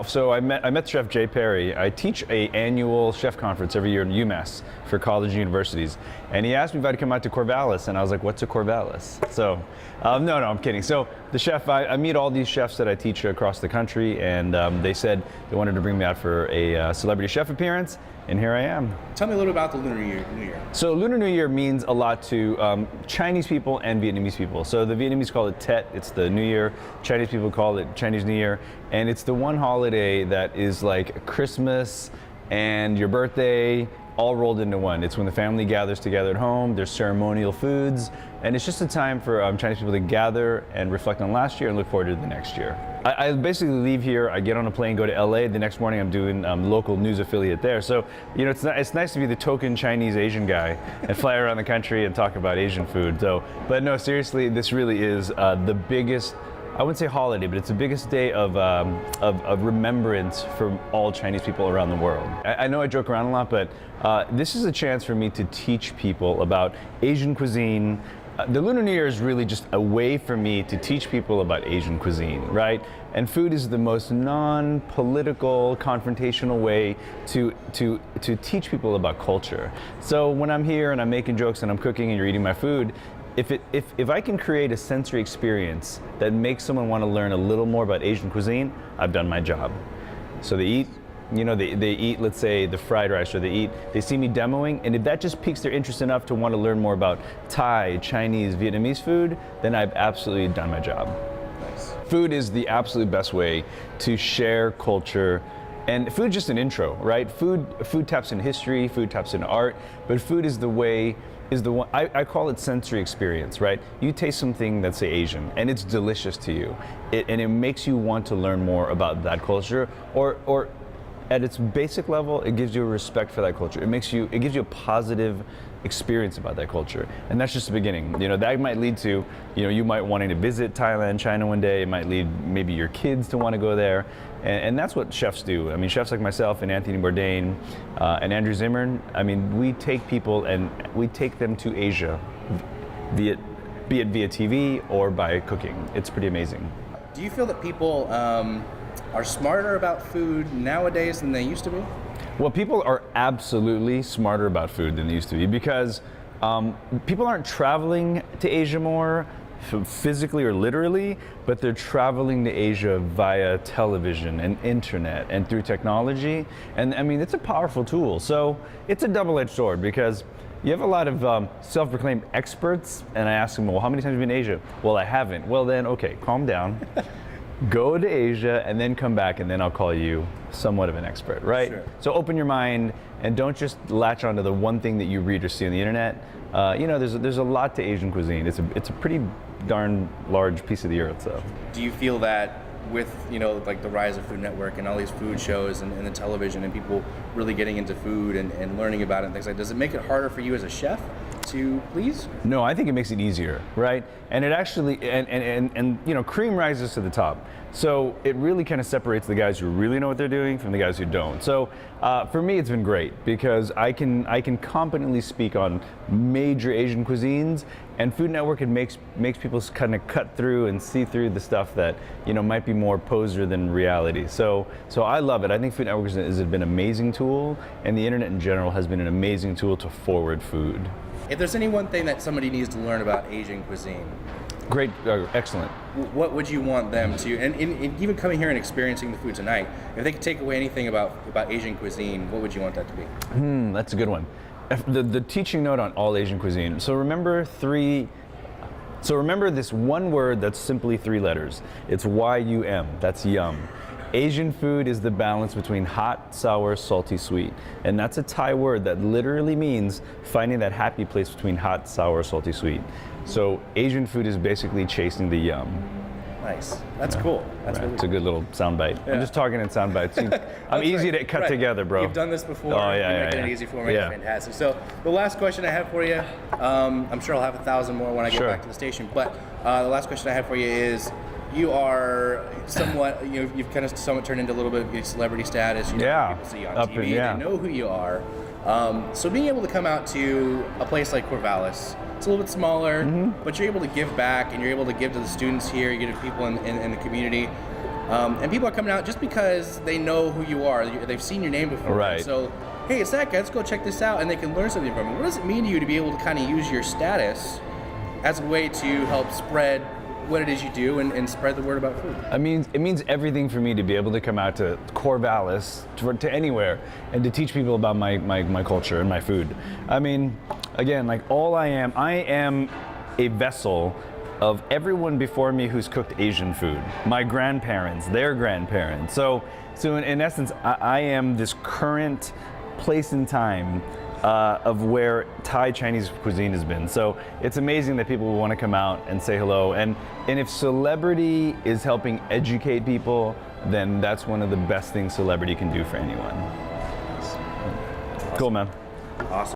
so I met Chef Jay Perry. I teach a annual chef conference every year in UMass for college and universities. And he asked me if I'd come out to Corvallis, and I was like, what's a Corvallis? So, no, I'm kidding. So the chef, I meet all these chefs that I teach across the country, and they said they wanted to bring me out for a celebrity chef appearance, and here I am. Tell me a little about the Lunar New Year. So Lunar New Year means a lot to Chinese people and Vietnamese people. So the Vietnamese call it Tet, it's the New Year. Chinese people call it Chinese New Year. And it's the one holiday that is like Christmas and your birthday all rolled into one. It's when the family gathers together at home, there's ceremonial foods, and it's just a time for Chinese people to gather and reflect on last year and look forward to the next year. I basically leave here, I get on a plane, go to LA, the next morning I'm doing local news affiliate there. So, you know, it's nice to be the token Chinese Asian guy and fly around the country and talk about Asian food. So, but no, seriously, this really is the biggest, I wouldn't say holiday, but it's the biggest day of remembrance for all Chinese people around the world. I know I joke around a lot, but this is a chance for me to teach people about Asian cuisine. The Lunar New Year is really just a way for me to teach people about Asian cuisine, right? And food is the most non-political, confrontational way to teach people about culture. So when I'm here and I'm making jokes and I'm cooking and you're eating my food, if I can create a sensory experience that makes someone want to learn a little more about Asian cuisine, I've done my job. So they eat, you know, they eat, let's say, the fried rice, or they see me demoing, and if that just piques their interest enough to want to learn more about Thai, Chinese, Vietnamese food, then I've absolutely done my job. Nice. Food is the absolute best way to share culture. And food is just an intro, right? Food taps in history, food taps in art, but food is the one, I call it sensory experience, right? You taste something that's, say, Asian, and it's delicious to you, and it makes you want to learn more about that culture, or at its basic level, it gives you a respect for that culture. It gives you a positive experience about that culture, and that's just the beginning. You know, that might lead to, you know, you might wanting to visit Thailand, China one day. It might lead maybe your kids to want to go there, and that's what chefs do. I mean, chefs like myself and Anthony Bourdain and Andrew Zimmern. I mean, we take people and we take them to Asia, be it via TV or by cooking. It's pretty amazing. Do you feel that people are smarter about food nowadays than they used to be? Well, people are absolutely smarter about food than they used to be, because people aren't traveling to Asia more physically or literally, but they're traveling to Asia via television and internet and through technology. And I mean, it's a powerful tool. So it's a double-edged sword, because you have a lot of self-proclaimed experts, and I ask them, well, how many times have you been in Asia? Well, I haven't. Well then, okay, calm down. Go to Asia and then come back, and then I'll call you somewhat of an expert, right? Sure. So open your mind and don't just latch onto the one thing that you read or see on the internet. You know, there's a lot to Asian cuisine. It's a pretty darn large piece of the earth. So. Do you feel that with, you know, like the rise of Food Network and all these food shows and the television and people really getting into food and learning about it and things like that, does it make it harder for you as a chef to please? No, I think it makes it easier, right? And it actually, and you know, cream rises to the top. So it really kind of separates the guys who really know what they're doing from the guys who don't. So for me, it's been great, because I can competently speak on major Asian cuisines, and Food Network, it makes people kind of cut through and see through the stuff that, you know, might be more poser than reality. So I love it. I think Food Network has been an amazing tool, and the internet in general has been an amazing tool to forward food. If there's any one thing that somebody needs to learn about Asian cuisine, great, excellent. What would you want them to, and even coming here and experiencing the food tonight, if they could take away anything about Asian cuisine, what would you want that to be? That's a good one. The teaching note on all Asian cuisine. So remember this one word that's simply 3 letters. It's Y-U-M, that's yum. Asian food is the balance between hot, sour, salty, sweet. And that's a Thai word that literally means finding that happy place between hot, sour, salty, sweet. So Asian food is basically chasing the yum. Nice. That's cool. That's really It's a good little soundbite. Yeah. I'm just talking in sound bites. I'm easy to cut together, bro. You've done this before. Oh, yeah, You're making it easy for me. Yeah. Fantastic. So the last question I have for you, I'm sure I'll have 1,000 more when I get back to the station, but the last question I have for you is, you are somewhat, you've kind of somewhat turned into a little bit of your celebrity status. You know, people see you on TV, they know who you are. So being able to come out to a place like Corvallis, it's a little bit smaller, but you're able to give back and you're able to give to the students here, you give to people in the community. And people are coming out just because they know who you are. They've seen your name before. Right. So, hey, it's that guy. Let's go check this out, and they can learn something from you. What does it mean to you to be able to kind of use your status as a way to help spread what it is you do and spread the word about food? I mean, it means everything for me to be able to come out to Corvallis, to anywhere, and to teach people about my culture and my food. I mean, again, like I am a vessel of everyone before me who's cooked Asian food. My grandparents, their grandparents. So in essence, I am this current place in time of where Thai Chinese cuisine has been. So it's amazing that people will want to come out and say hello. And if celebrity is helping educate people, then that's one of the best things celebrity can do for anyone. Cool, man. Awesome.